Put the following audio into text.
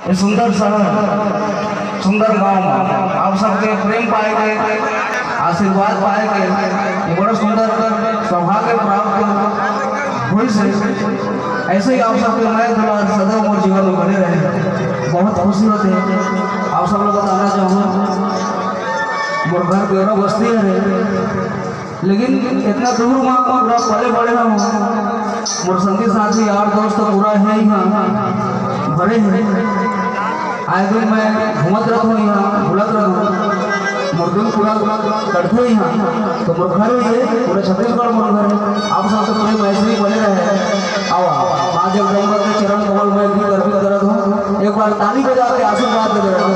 ये सुंदर शहर सुंदर गांव आप सबके प्रेम पाएंगे, आशीर्वाद पाएंगे। ये बड़ा सुंदर सौभाग्य प्राप्त हुई से ऐसे ही आप सबके मैं दुलार सदैव मोर जीवन में बने रहे। बहुत खुशी होती है। आप सब लोग बताना चाहूँगा मोर घर बेरा बस्ती है, लेकिन इतना दूर वहाँ पूरा पले बड़े हम मोर संगी साथी यार दोस्त पूरा है यहाँ भरे हैं। आए दिन मैं घूमत रहूँ यहाँ भूलत रहूँ मोर दिन पूरा कटते यहाँ तो मोर घर ही है पूरे छत्तीसगढ़ मोर घर है। आप सब तो पूरे मैत्री बने रहे। आओ आज जब के चरण कमल में भी गर्भी करत हूँ, एक बार ताली बजा के आशीर्वाद दे रहे हो।